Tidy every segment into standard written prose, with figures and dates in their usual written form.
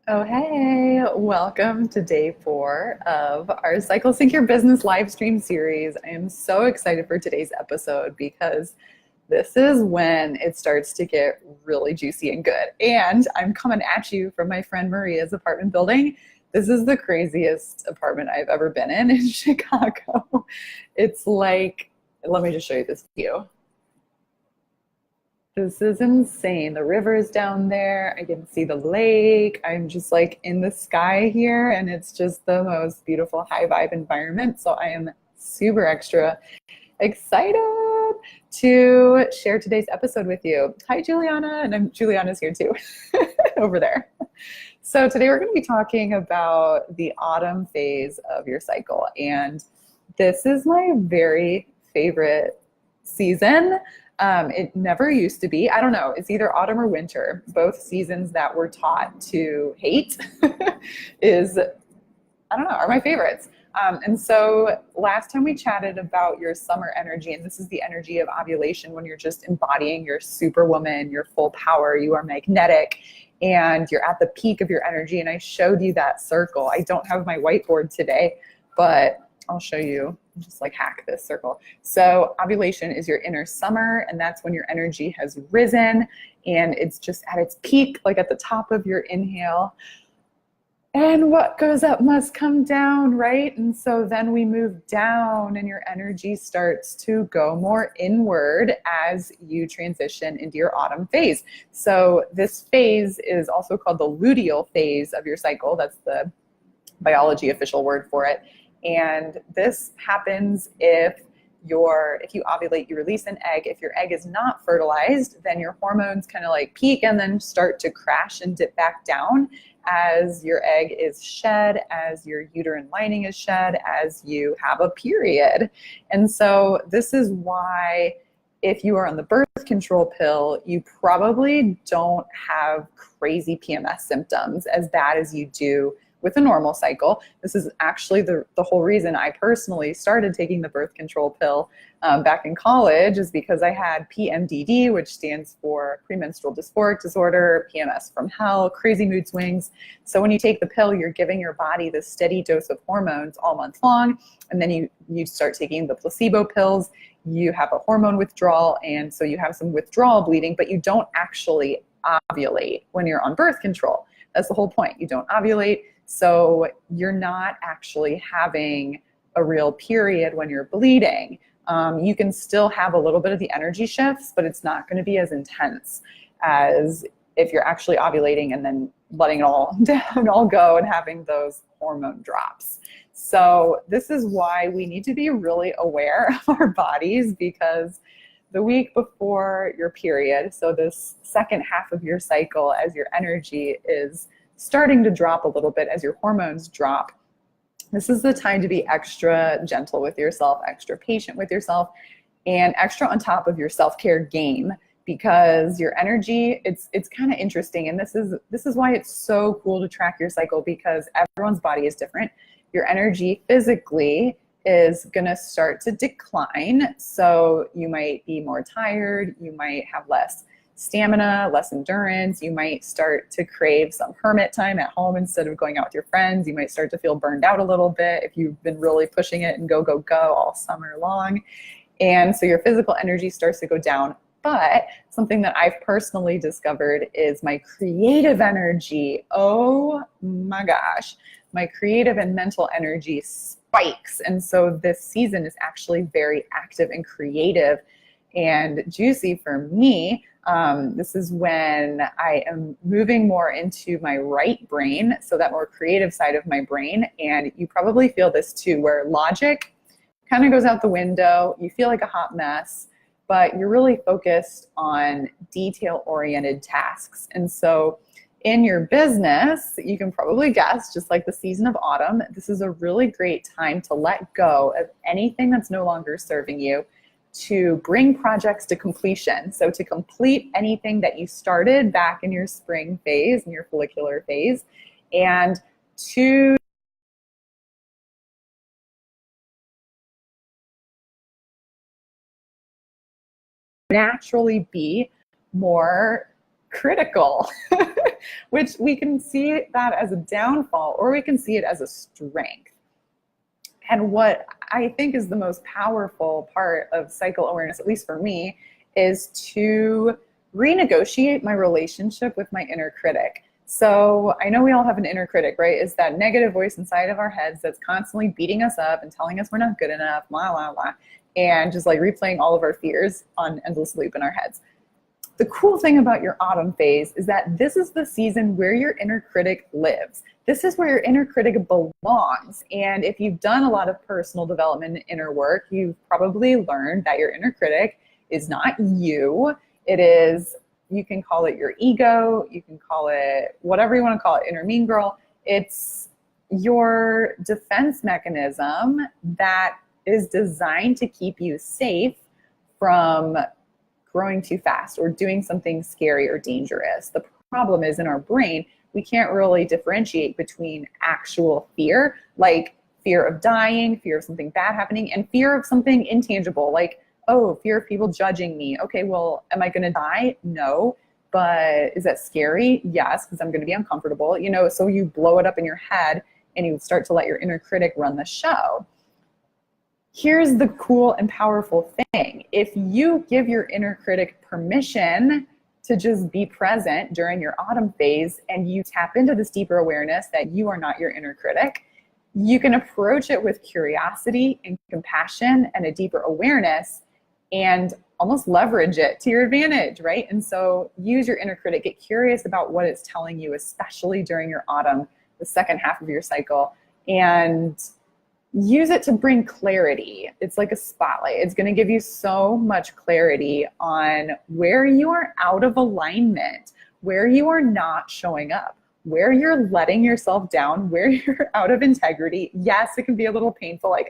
Oh, hey, welcome to day 4 of our Cycle Sync Your Business live stream series. I am so excited for today's episode because this is when it starts to get really juicy and good. And I'm coming at you from my friend Maria's apartment building. This is the craziest apartment I've ever been in Chicago. It's like, let me just show you this view. This is insane. The river is down there. I can see the lake. I'm just like in the sky here, and it's just the most beautiful high vibe environment. So I am super extra excited to share today's episode with you. Hi, Juliana, and Juliana's here too, over there. So today we're going to be talking about the autumn phase of your cycle, and this is my very favorite season. It never used to be. I don't know. It's either autumn or winter. Both seasons that we're taught to hate is, I don't know, are my favorites. And so last time we chatted about your summer energy, and this is the energy of ovulation when you're just embodying your superwoman, your full power, you are magnetic, and you're at the peak of your energy. And I showed you that circle. I don't have my whiteboard today, but I'll show you, just like hack this circle. So ovulation is your inner summer, and that's when your energy has risen and it's just at its peak, like at the top of your inhale. And what goes up must come down, right? And so then we move down and your energy starts to go more inward as you transition into your autumn phase. So this phase is also called the luteal phase of your cycle. That's the biology official word for it. And this happens if you ovulate, you release an egg. If your egg is not fertilized, then your hormones kind of like peak and then start to crash and dip back down as your egg is shed, as your uterine lining is shed, as you have a period. And so this is why if you are on the birth control pill, you probably don't have crazy PMS symptoms as bad as you do with a normal cycle. This is actually the whole reason I personally started taking the birth control pill back in college, is because I had PMDD, which stands for premenstrual dysphoric disorder, PMS from hell, crazy mood swings. So when you take the pill, you're giving your body this steady dose of hormones all month long, and then you start taking the placebo pills, you have a hormone withdrawal, and so you have some withdrawal bleeding, but you don't actually ovulate when you're on birth control. That's the whole point. You don't ovulate. So you're not actually having a real period when you're bleeding. You can still have a little bit of the energy shifts, but it's not going to be as intense as if you're actually ovulating and then letting it all down, all go, and having those hormone drops. So this is why we need to be really aware of our bodies, because the week before your period, so this second half of your cycle, as your energy is starting to drop a little bit, as your hormones drop, this is the time to be extra gentle with yourself, extra patient with yourself, and extra on top of your self-care game, because your energy, it's kind of interesting. And this is why it's so cool to track your cycle, because everyone's body is different. Your energy physically is going to start to decline. So you might be more tired, you might have less stamina, less endurance. You might start to crave some hermit time at home instead of going out with your friends. You might start to feel burned out a little bit if you've been really pushing it and go, go, go all summer long. And so your physical energy starts to go down. But something that I've personally discovered is my creative energy. Oh my gosh, my creative and mental energy spikes. And so this season is actually very active and creative and juicy for me. This is when I am moving more into my right brain, so that more creative side of my brain. And you probably feel this too, where logic kind of goes out the window. You feel like a hot mess, but you're really focused on detail-oriented tasks. And so in your business, you can probably guess, just like the season of autumn, this is a really great time to let go of anything that's no longer serving you, to bring projects to completion. So to complete anything that you started back in your spring phase, in your follicular phase, and to naturally be more critical which we can see that as a downfall or we can see it as a strength. And what I think is the most powerful part of cycle awareness, at least for me, is to renegotiate my relationship with my inner critic. So I know we all have an inner critic, right? It's that negative voice inside of our heads that's constantly beating us up and telling us we're not good enough, blah, blah, blah, and just like replaying all of our fears on endless loop in our heads. The cool thing about your autumn phase is that this is the season where your inner critic lives. This is where your inner critic belongs. And if you've done a lot of personal development and inner work, you've probably learned that your inner critic is not you. It is, you can call it your ego, you can call it whatever you want to call it, inner mean girl. It's your defense mechanism that is designed to keep you safe from growing too fast or doing something scary or dangerous. The problem is in our brain, we can't really differentiate between actual fear, like fear of dying, fear of something bad happening, and fear of something intangible, like, oh, fear of people judging me. Okay, well, am I gonna die? No. But is that scary? Yes, because I'm gonna be uncomfortable. You know, so you blow it up in your head and you start to let your inner critic run the show. Here's the cool and powerful thing. If you give your inner critic permission to just be present during your autumn phase and you tap into this deeper awareness that you are not your inner critic, you can approach it with curiosity and compassion and a deeper awareness and almost leverage it to your advantage, right? And so use your inner critic, get curious about what it's telling you, especially during your autumn, the second half of your cycle, and use it to bring clarity. It's like a spotlight. It's going to give you so much clarity on where you are out of alignment, where you are not showing up, where you're letting yourself down, where you're out of integrity. Yes, it can be a little painful, like,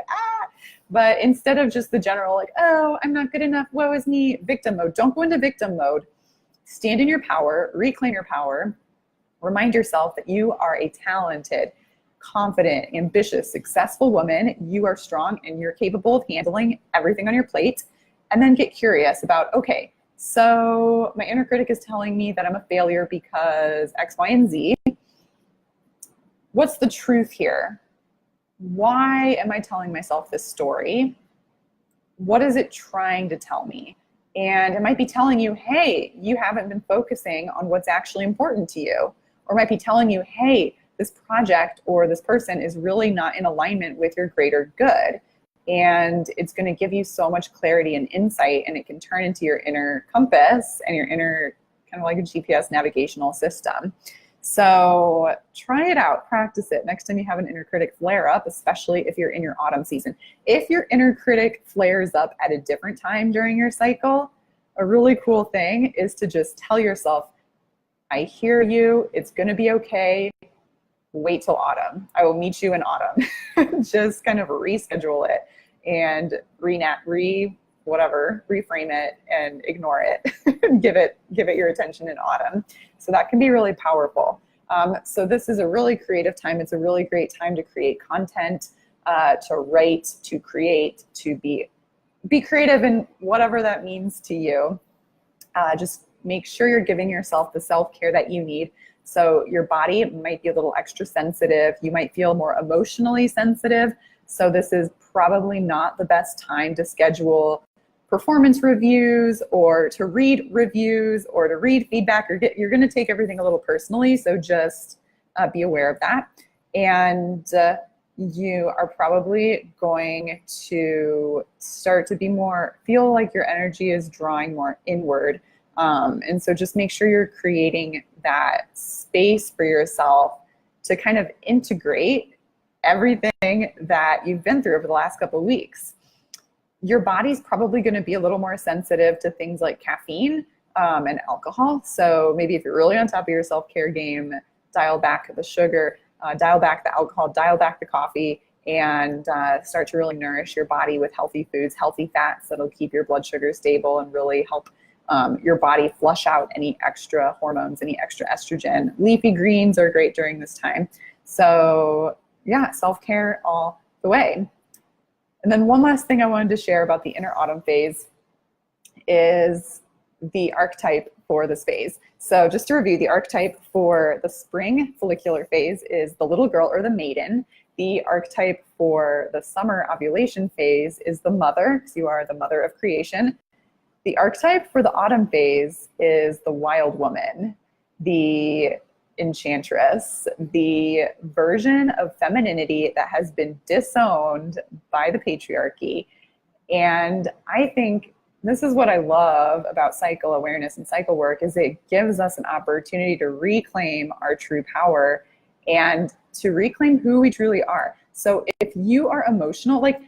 but instead of just the general, like, oh, I'm not good enough, woe is me, victim mode, don't go into victim mode. Stand in your power, reclaim your power, remind yourself that you are a talented, confident, ambitious, successful woman. You are strong and you're capable of handling everything on your plate. And then get curious about, okay, so my inner critic is telling me that I'm a failure because X, Y, and Z. What's the truth here? Why am I telling myself this story? What is it trying to tell me? And it might be telling you, hey, you haven't been focusing on what's actually important to you. Or it might be telling you, hey, this project or this person is really not in alignment with your greater good. And it's going to give you so much clarity and insight, and it can turn into your inner compass and your inner kind of like a GPS navigational system. So try it out, practice it next time you have an inner critic flare up, especially if you're in your autumn season. If your inner critic flares up at a different time during your cycle, a really cool thing is to just tell yourself, I hear you, it's going to be okay. Wait till autumn. I will meet you in autumn. Just kind of reschedule it and reframe it and ignore it. give it your attention in autumn. So that can be really powerful. So this is a really creative time. It's a really great time to create content, to write, to create, to be creative in whatever that means to you. Just make sure you're giving yourself the self-care that you need. So your body might be a little extra sensitive. You might feel more emotionally sensitive. So this is probably not the best time to schedule performance reviews or to read reviews or to read feedback. You're going to take everything a little personally. So just be aware of that. And you are probably going to start to feel like your energy is drawing more inward. And so just make sure you're creating that space for yourself to kind of integrate everything that you've been through over the last couple of weeks. Your body's probably going to be a little more sensitive to things like caffeine and alcohol. So maybe if you're really on top of your self-care game, dial back the sugar, dial back the alcohol, dial back the coffee, and start to really nourish your body with healthy foods, healthy fats that'll keep your blood sugar stable and really help your body flush out any extra hormones, any extra estrogen. Leafy greens are great during this time. So yeah, self-care all the way. And then one last thing I wanted to share about the inner autumn phase is the archetype for this phase. So just to review, the archetype for the spring follicular phase is the little girl or the maiden. The archetype for the summer ovulation phase is the mother, because you are the mother of creation. The archetype for the autumn phase is the wild woman, the enchantress, the version of femininity that has been disowned by the patriarchy. And I think this is what I love about cycle awareness and cycle work, is it gives us an opportunity to reclaim our true power and to reclaim who we truly are. So if you are emotional, like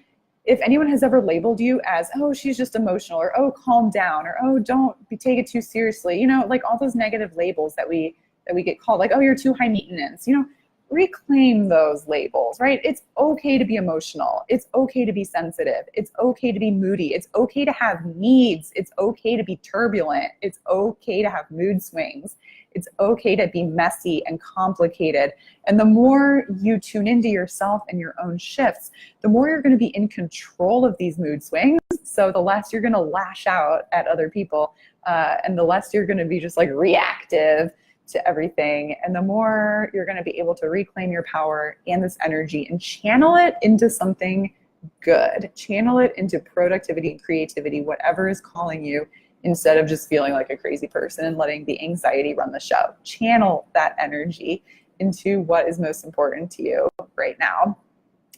if anyone has ever labeled you as, oh, she's just emotional, or oh, calm down, or oh, don't take it too seriously, you know, like all those negative labels that we get called, like, oh, you're too high maintenance, you know, reclaim those labels, right? It's okay to be emotional. It's okay to be sensitive. It's okay to be moody. It's okay to have needs. It's okay to be turbulent. It's okay to have mood swings. It's okay to be messy and complicated. And the more you tune into yourself and your own shifts, the more you're going to be in control of these mood swings. So the less you're going to lash out at other people, and the less you're going to be just like reactive to everything, and the more you're going to be able to reclaim your power and this energy and channel it into something good, channel it into productivity and creativity, whatever is calling you, instead of just feeling like a crazy person and letting the anxiety run the show. Channel that energy into what is most important to you right now.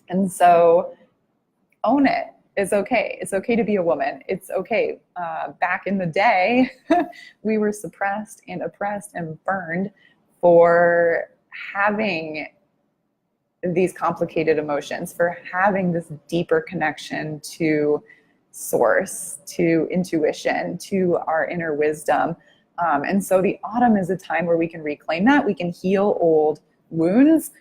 And so own it. It's okay. It's okay to be a woman. It's okay. Back in the day, we were suppressed and oppressed and burned for having these complicated emotions, for having this deeper connection to source, to intuition, to our inner wisdom. And so the autumn is a time where we can reclaim that. We can heal old wounds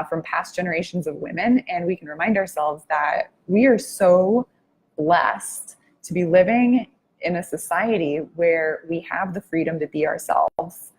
from past generations of women, and we can remind ourselves that we are so blessed to be living in a society where we have the freedom to be ourselves.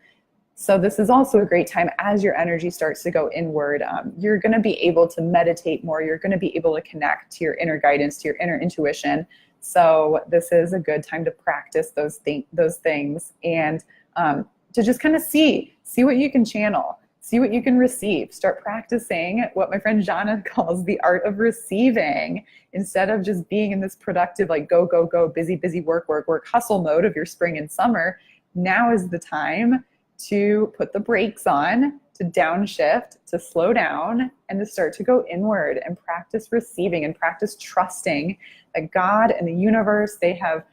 So this is also a great time as your energy starts to go inward. You're going to be able to meditate more. You're going to be able to connect to your inner guidance, to your inner intuition. So this is a good time to practice those things, and to just kind of see what you can channel. See what you can receive. Start practicing what my friend Jana calls the art of receiving, instead of just being in this productive, like go, go, go, busy, busy, work, work, work, hustle mode of your spring and summer. Now is the time to put the brakes on, to downshift, to slow down, and to start to go inward and practice receiving and practice trusting that God and the universe, they have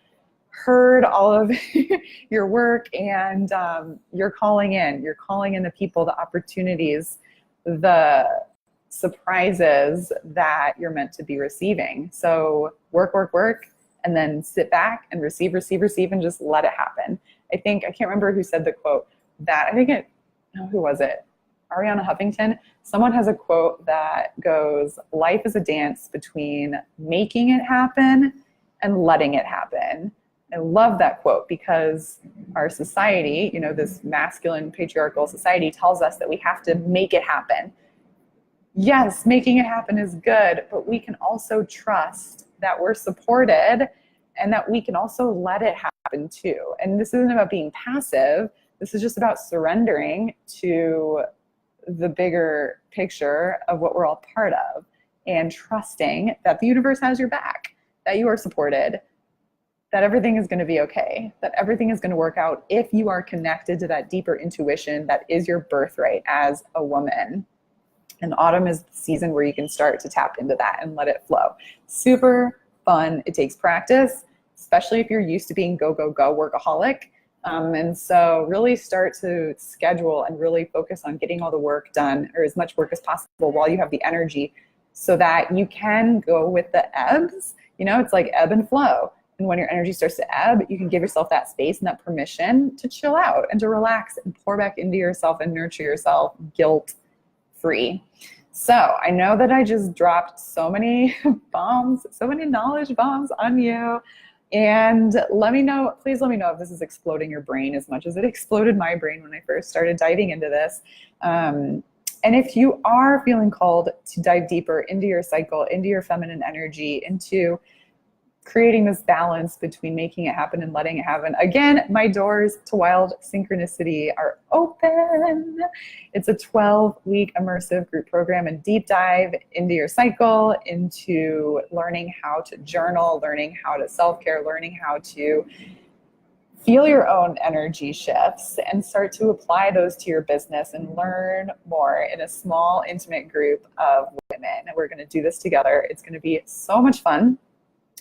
heard all of your work, and you're calling in the people, the opportunities, the surprises that you're meant to be receiving. So work, work, work, and then sit back and receive, receive, receive, and just let it happen. I can't remember who said the quote that, who was it? Ariana Huffington. Someone has a quote that goes, life is a dance between making it happen and letting it happen. I love that quote, because our society, this masculine patriarchal society, tells us that we have to make it happen. Yes, making it happen is good, but we can also trust that we're supported and that we can also let it happen too. And this isn't about being passive. This is just about surrendering to the bigger picture of what we're all part of, and trusting that the universe has your back, that you are supported, that everything is going to be okay, that everything is going to work out if you are connected to that deeper intuition that is your birthright as a woman. And autumn is the season where you can start to tap into that and let it flow. Super fun. It takes practice, especially if you're used to being go, go, go workaholic. And so really start to schedule and really focus on getting all the work done, or as much work as possible, while you have the energy, so that you can go with the ebbs. It's like ebb and flow. And when your energy starts to ebb, you can give yourself that space and that permission to chill out and to relax and pour back into yourself and nurture yourself guilt-free. So I know that I just dropped so many bombs, so many knowledge bombs on you. And please let me know if this is exploding your brain as much as it exploded my brain when I first started diving into this. And if you are feeling called to dive deeper into your cycle, into your feminine energy, into creating this balance between making it happen and letting it happen. Again, my doors to Wild Synchronicity are open. It's a 12-week immersive group program and deep dive into your cycle, into learning how to journal, learning how to self-care, learning how to feel your own energy shifts and start to apply those to your business and learn more in a small, intimate group of women. And we're going to do this together. It's going to be so much fun.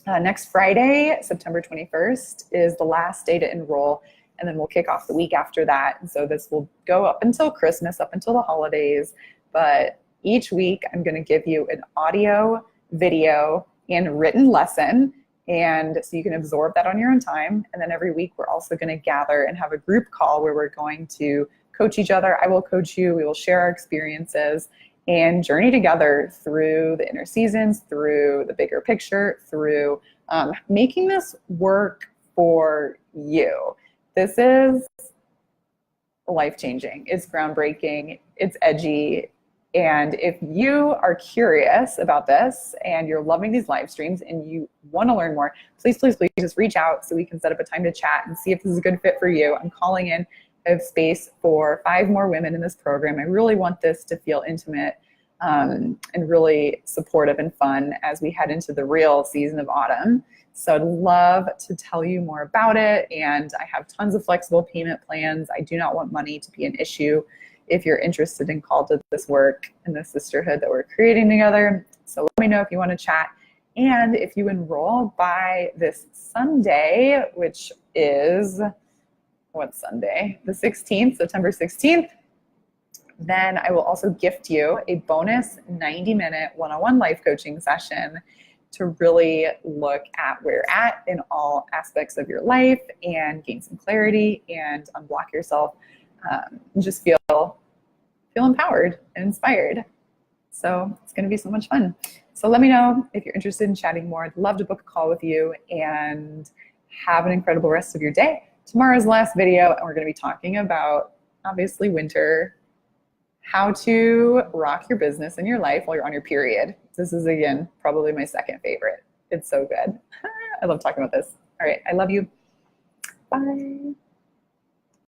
Next Friday, September 21st, is the last day to enroll, and then we'll kick off the week after that. And so this will go up until Christmas, up until the holidays. But each week, I'm going to give you an audio, video, and written lesson. And so you can absorb that on your own time. And then every week, we're also going to gather and have a group call where we're going to coach each other. I will coach you. We will share our experiences and journey together through the inner seasons, through the bigger picture, through making this work for you. This is life-changing. It's groundbreaking. It's edgy. And if you are curious about this and you're loving these live streams and you want to learn more, please, please, please just reach out so we can set up a time to chat and see if this is a good fit for you. I'm calling in of space for 5 more women in this program. I really want this to feel intimate and really supportive and fun as we head into the real season of autumn. So I'd love to tell you more about it. And I have tons of flexible payment plans. I do not want money to be an issue if you're interested and called to this work and the sisterhood that we're creating together. So let me know if you want to chat. And if you enroll by this Sunday, which is what Sunday? The 16th, September 16th. Then I will also gift you a bonus 90-minute one-on-one life coaching session to really look at where you're at in all aspects of your life and gain some clarity and unblock yourself and just feel empowered and inspired. So it's going to be so much fun. So let me know if you're interested in chatting more. I'd love to book a call with you, and have an incredible rest of your day. Tomorrow's the last video, and we're going to be talking about, obviously, winter, how to rock your business and your life while you're on your period. This is, again, probably my second favorite. It's so good. I love talking about this. All right, I love you. Bye.